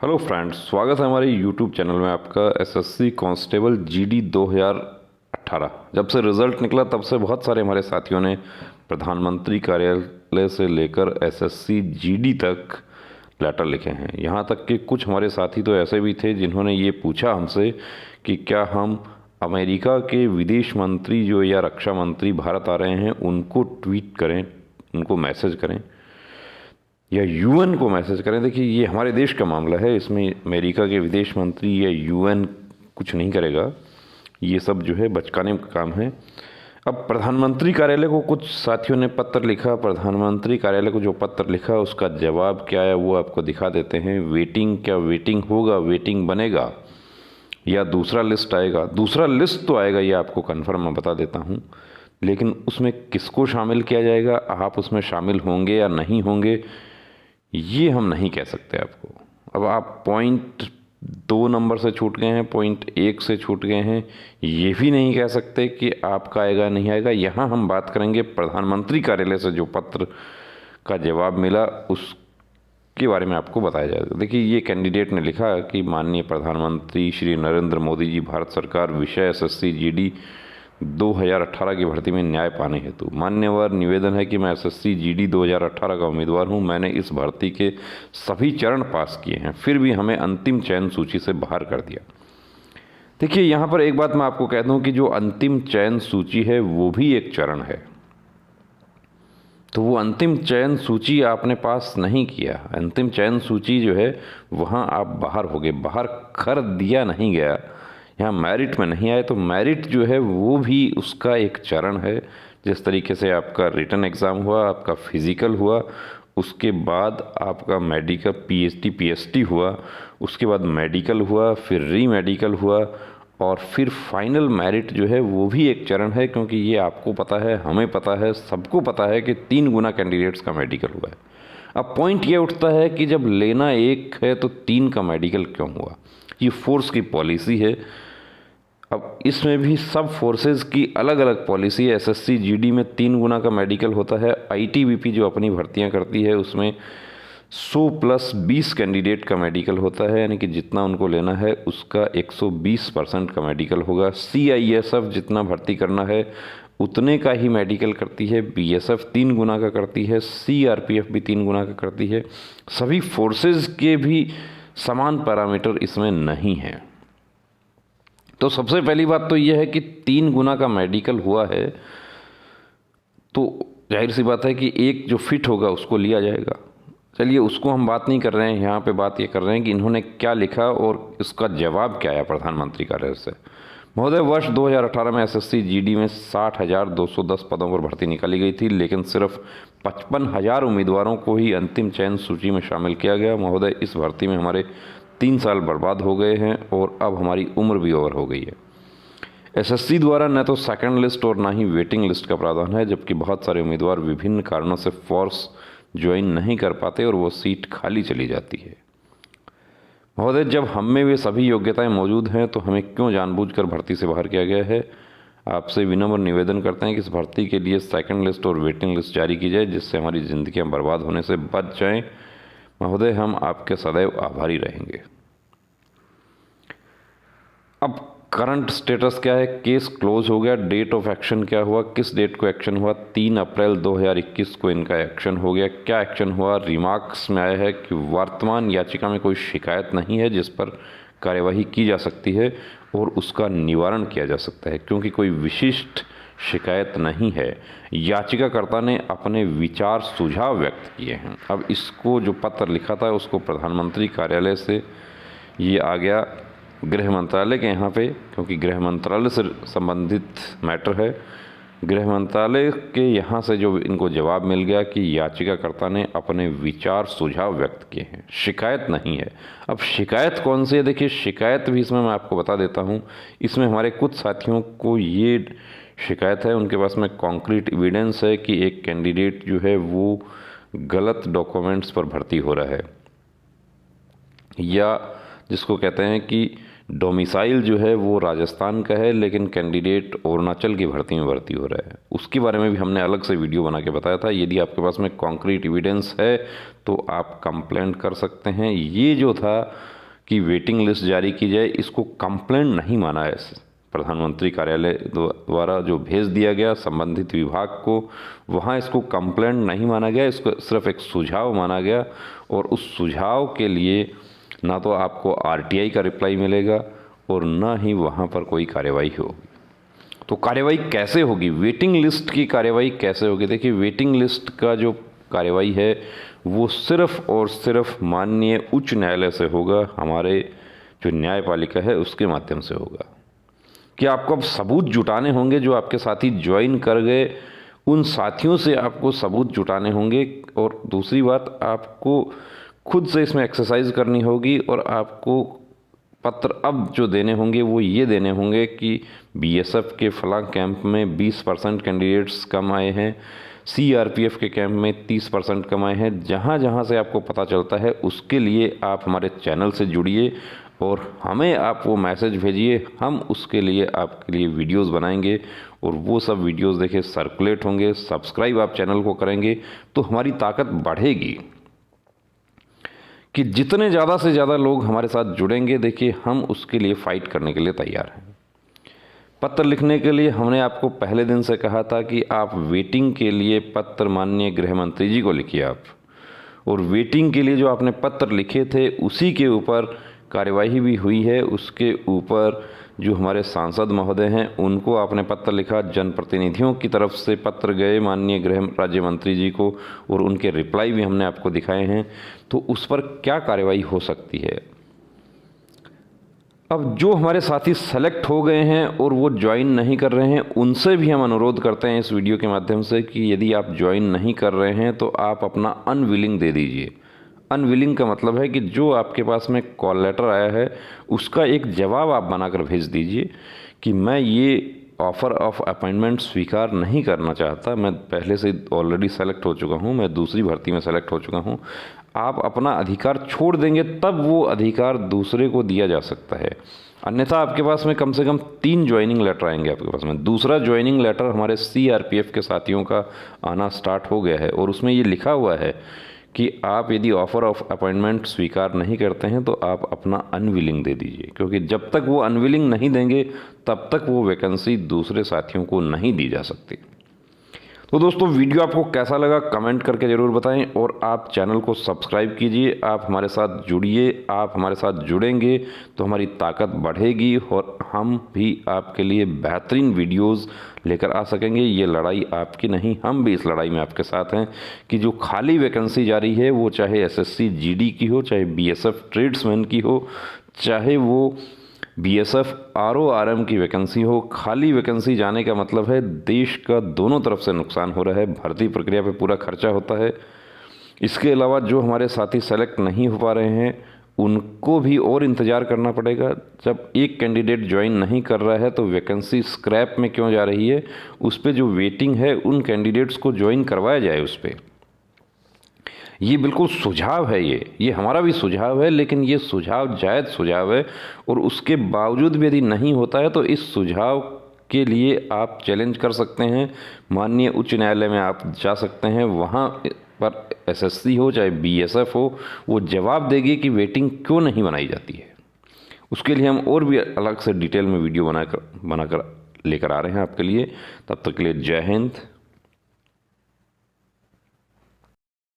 Hello friends, स्वागत है हमारे यूट्यूब चैनल में आपका। एसएससी कांस्टेबल जीडी 2018 जब से रिज़ल्ट निकला तब से बहुत सारे हमारे साथियों ने प्रधानमंत्री कार्यालय से लेकर एसएससी जीडी तक लेटर लिखे हैं। यहाँ तक कि कुछ हमारे साथी तो ऐसे भी थे जिन्होंने ये पूछा हमसे कि क्या हम अमेरिका के विदेश मंत्री जो या रक्षा मंत्री भारत आ रहे हैं उनको ट्वीट करें, उनको मैसेज करें या यूएन को मैसेज करें। देखिए, ये हमारे देश का मामला है, इसमें अमेरिका के विदेश मंत्री या यूएन कुछ नहीं करेगा। ये सब जो है बचकाने का काम है। अब प्रधानमंत्री कार्यालय को कुछ साथियों ने पत्र लिखा। प्रधानमंत्री कार्यालय को जो पत्र लिखा उसका जवाब क्या है वो आपको दिखा देते हैं। वेटिंग, क्या वेटिंग होगा, वेटिंग बनेगा या दूसरा लिस्ट आएगा? दूसरा लिस्ट तो आएगा, ये आपको कन्फर्म मैं बता देता हूँ, लेकिन उसमें किसको शामिल किया जाएगा, आप उसमें शामिल होंगे या नहीं होंगे, ये हम नहीं कह सकते आपको। अब आप पॉइंट 2 नंबर से छूट गए हैं, पॉइंट 1 से छूट गए हैं, ये भी नहीं कह सकते कि आपका आएगा नहीं आएगा। यहाँ हम बात करेंगे प्रधानमंत्री कार्यालय से जो पत्र का जवाब मिला उसके बारे में आपको बताया जाएगा। देखिए, ये कैंडिडेट ने लिखा कि माननीय प्रधानमंत्री श्री नरेंद्र मोदी जी, भारत सरकार विषय एसएससी जीडी 2018 की भर्ती में न्याय पाने हेतु मान्यवर निवेदन है कि मैं एसएससी जीडी 2018 का उम्मीदवार हूं। मैंने इस भर्ती के सभी चरण पास किए हैं, फिर भी हमें अंतिम चयन सूची से बाहर कर दिया। देखिए, यहाँ पर एक बात मैं आपको कह दूं कि जो अंतिम चयन सूची है वो भी एक चरण है। तो वो अंतिम चयन सूची आपने पास नहीं किया। अंतिम चयन सूची जो है वहाँ आप बाहर हो गए, बाहर कर दिया नहीं गया, यहाँ मेरिट में नहीं आए। तो मेरिट जो है वो भी उसका एक चरण है। जिस तरीके से आपका रिटन एग्ज़ाम हुआ, आपका फिज़िकल हुआ, उसके बाद आपका मेडिकल पीएचडी पीएसटी हुआ, उसके बाद मेडिकल हुआ, फिर री मेडिकल हुआ और फिर फाइनल मेरिट जो है वो भी एक चरण है। क्योंकि ये आपको पता है, हमें पता है, सबको पता है कि 3 गुना कैंडिडेट्स का मेडिकल हुआ है। अब पॉइंट ये उठता है कि जब लेना एक है तो 3 का मेडिकल क्यों हुआ? ये फोर्स की पॉलिसी है। अब इसमें भी सब फोर्सेस की अलग अलग पॉलिसी है। एसएससी जीडी में 3 गुना का मेडिकल होता है। आईटीबीपी जो अपनी भर्तियां करती है उसमें 100 प्लस 20 कैंडिडेट का मेडिकल होता है, यानी कि जितना उनको लेना है उसका 120% का मेडिकल होगा। सीआईएसएफ जितना भर्ती करना है उतने का ही मेडिकल करती है। बीएसएफ 3 गुना का करती है, सीआरपीएफ भी 3 गुना का करती है। सभी फोर्सेस के भी समान पैरामीटर इसमें नहीं है। तो सबसे पहली बात तो यह है कि 3 गुना का मेडिकल हुआ है तो जाहिर सी बात है कि एक जो फिट होगा उसको लिया जाएगा। चलिए, उसको हम बात नहीं कर रहे हैं, यहाँ पे बात ये कर रहे हैं कि इन्होंने क्या लिखा और इसका जवाब क्या आया प्रधानमंत्री कार्यालय से। महोदय, वर्ष 2018 में एसएससी जीडी में 60,210 पदों पर भर्ती निकाली गई थी, लेकिन सिर्फ 55,000 उम्मीदवारों को ही अंतिम चयन सूची में शामिल किया गया। महोदय, इस भर्ती में हमारे 3 साल बर्बाद हो गए हैं और अब हमारी उम्र भी ओवर हो गई है। एसएससी द्वारा न तो सेकंड लिस्ट और ना ही वेटिंग लिस्ट का प्रावधान है, जबकि बहुत सारे उम्मीदवार विभिन्न कारणों से फोर्स ज्वाइन नहीं कर पाते और वो सीट खाली चली जाती है। महोदय, जब हम में वे सभी योग्यताएं मौजूद हैं तो हमें क्यों जानबूझकर भर्ती से बाहर किया गया है? आपसे विनम्र निवेदन करते हैं कि इस भर्ती के लिए सेकंड लिस्ट और वेटिंग लिस्ट जारी की जाए, जिससे हमारी ज़िंदगियाँ बर्बाद होने से बच जाएं। महोदय, हम आपके सदैव आभारी रहेंगे। अब करंट स्टेटस क्या है? केस क्लोज हो गया। डेट ऑफ एक्शन क्या हुआ? किस डेट को एक्शन हुआ? 3 अप्रैल 2021 को इनका एक्शन हो गया। क्या एक्शन हुआ? रिमार्क्स में आया है कि वर्तमान याचिका में कोई शिकायत नहीं है जिस पर कार्यवाही की जा सकती है और उसका निवारण किया जा सकता है, क्योंकि कोई विशिष्ट शिकायत नहीं है। याचिकाकर्ता ने अपने विचार सुझाव व्यक्त किए हैं। अब इसको जो पत्र लिखा था उसको प्रधानमंत्री कार्यालय से ये आ गया गृह मंत्रालय के यहाँ पे, क्योंकि गृह मंत्रालय से संबंधित मैटर है। गृह मंत्रालय के यहाँ से जो इनको जवाब मिल गया कि याचिकाकर्ता ने अपने विचार सुझाव व्यक्त किए हैं, शिकायत नहीं है। अब शिकायत कौन सी है? देखिए, शिकायत भी इसमें मैं आपको बता देता हूँ। इसमें हमारे कुछ साथियों को ये शिकायत है, उनके पास में कॉन्क्रीट एविडेंस है कि एक कैंडिडेट जो है वो गलत डॉक्यूमेंट्स पर भर्ती हो रहा है, या जिसको कहते हैं कि डोमिसाइल जो है वो राजस्थान का है, लेकिन कैंडिडेट अरुणाचल की भर्ती में भर्ती हो रहा है। उसके बारे में भी हमने अलग से वीडियो बना के बताया था। यदि आपके पास में कॉन्क्रीट एविडेंस है तो आप कंप्लेंट कर सकते हैं। ये जो था कि वेटिंग लिस्ट जारी की जाए, इसको कंप्लेंट नहीं माना है। प्रधानमंत्री कार्यालय द्वारा जो भेज दिया गया संबंधित विभाग को, वहाँ इसको कंप्लेंट नहीं माना गया, इसको सिर्फ एक सुझाव माना गया। और उस सुझाव के लिए ना तो आपको आरटीआई का रिप्लाई मिलेगा और ना ही वहाँ पर कोई कार्यवाही होगी। तो कार्यवाही कैसे होगी, वेटिंग लिस्ट की कार्यवाही कैसे होगी? देखिए, वेटिंग लिस्ट का जो कार्यवाही है वो सिर्फ और सिर्फ माननीय उच्च न्यायालय से होगा, हमारे जो न्यायपालिका है उसके माध्यम से होगा। कि आपको अब सबूत जुटाने होंगे, जो आपके साथी ज्वाइन कर गए उन साथियों से आपको सबूत जुटाने होंगे। और दूसरी बात, आपको खुद से इसमें एक्सरसाइज करनी होगी और आपको पत्र अब जो देने होंगे वो ये देने होंगे कि बीएसएफ के फलां कैंप में 20% कैंडिडेट्स कम आए हैं, सीआरपीएफ के कैंप में 30% कम आए हैं। जहाँ जहाँ से आपको पता चलता है उसके लिए आप हमारे चैनल से जुड़िए और हमें आप वो मैसेज भेजिए, हम उसके लिए आपके लिए वीडियोस बनाएंगे और वो सब वीडियोस देखिए सर्कुलेट होंगे। सब्सक्राइब आप चैनल को करेंगे तो हमारी ताकत बढ़ेगी कि जितने ज़्यादा से ज़्यादा लोग हमारे साथ जुड़ेंगे, देखिए हम उसके लिए फ़ाइट करने के लिए तैयार हैं। पत्र लिखने के लिए हमने आपको पहले दिन से कहा था कि आप वेटिंग के लिए पत्र माननीय गृह मंत्री जी को लिखिए आप, और वेटिंग के लिए जो आपने पत्र लिखे थे उसी के ऊपर कार्यवाही भी हुई है। उसके ऊपर जो हमारे सांसद महोदय हैं उनको आपने पत्र लिखा, जनप्रतिनिधियों की तरफ से पत्र गए माननीय गृह राज्य मंत्री जी को और उनके रिप्लाई भी हमने आपको दिखाए हैं। तो उस पर क्या कार्यवाही हो सकती है? अब जो हमारे साथी सेलेक्ट हो गए हैं और वो ज्वाइन नहीं कर रहे हैं, उनसे भी हम अनुरोध करते हैं इस वीडियो के माध्यम से कि यदि आप ज्वाइन नहीं कर रहे हैं तो आप अपना अनविलिंग दे दीजिए। अनविलिंग का मतलब है कि जो आपके पास में कॉल लेटर आया है उसका एक जवाब आप बनाकर भेज दीजिए कि मैं ये ऑफ़र ऑफ अपॉइंटमेंट स्वीकार नहीं करना चाहता, मैं पहले से ऑलरेडी सेलेक्ट हो चुका हूँ, मैं दूसरी भर्ती में सेलेक्ट हो चुका हूँ। आप अपना अधिकार छोड़ देंगे तब वो अधिकार दूसरे को दिया जा सकता है। अन्यथा आपके पास में कम से कम 3 ज्वाइनिंग लेटर आएंगे आपके पास में। दूसरा ज्वाइनिंग लेटर हमारे सीआरपीएफ के साथियों का आना स्टार्ट हो गया है और उसमें ये लिखा हुआ है कि आप यदि ऑफ़र ऑफ अपॉइंटमेंट स्वीकार नहीं करते हैं तो आप अपना अनविलिंग दे दीजिए, क्योंकि जब तक वो अनविलिंग नहीं देंगे तब तक वो वैकेंसी दूसरे साथियों को नहीं दी जा सकती। तो दोस्तों, वीडियो आपको कैसा लगा कमेंट करके ज़रूर बताएं और आप चैनल को सब्सक्राइब कीजिए, आप हमारे साथ जुड़िए। आप हमारे साथ जुड़ेंगे तो हमारी ताकत बढ़ेगी और हम भी आपके लिए बेहतरीन वीडियोस लेकर आ सकेंगे। ये लड़ाई आपकी नहीं, हम भी इस लड़ाई में आपके साथ हैं कि जो खाली वैकेंसी जारी है वो चाहे एसएससी जीडी की हो, चाहे बीएसएफ ट्रेड्समैन की हो, चाहे वो बीएसएफ आरओआरएम की वैकेंसी हो, खाली वैकेंसी जाने का मतलब है देश का दोनों तरफ से नुकसान हो रहा है। भर्ती प्रक्रिया पे पूरा खर्चा होता है। इसके अलावा जो हमारे साथी सेलेक्ट नहीं हो पा रहे हैं उनको भी और इंतज़ार करना पड़ेगा। जब एक कैंडिडेट ज्वाइन नहीं कर रहा है तो वैकेंसी स्क्रैप में क्यों जा रही है? उस पर जो वेटिंग है उन कैंडिडेट्स को ज्वाइन करवाया जाए उस पर। ये बिल्कुल सुझाव है, ये हमारा भी सुझाव है, लेकिन ये सुझाव जायज़ सुझाव है और उसके बावजूद भी यदि नहीं होता है तो इस सुझाव के लिए आप चैलेंज कर सकते हैं। माननीय उच्च न्यायालय में आप जा सकते हैं, वहाँ पर एसएससी हो चाहे बीएसएफ हो, वो जवाब देगी कि वेटिंग क्यों नहीं बनाई जाती है। उसके लिए हम और भी अलग से डिटेल में वीडियो बनाकर लेकर आ रहे हैं आपके लिए। तब तक के लिए जय हिंद,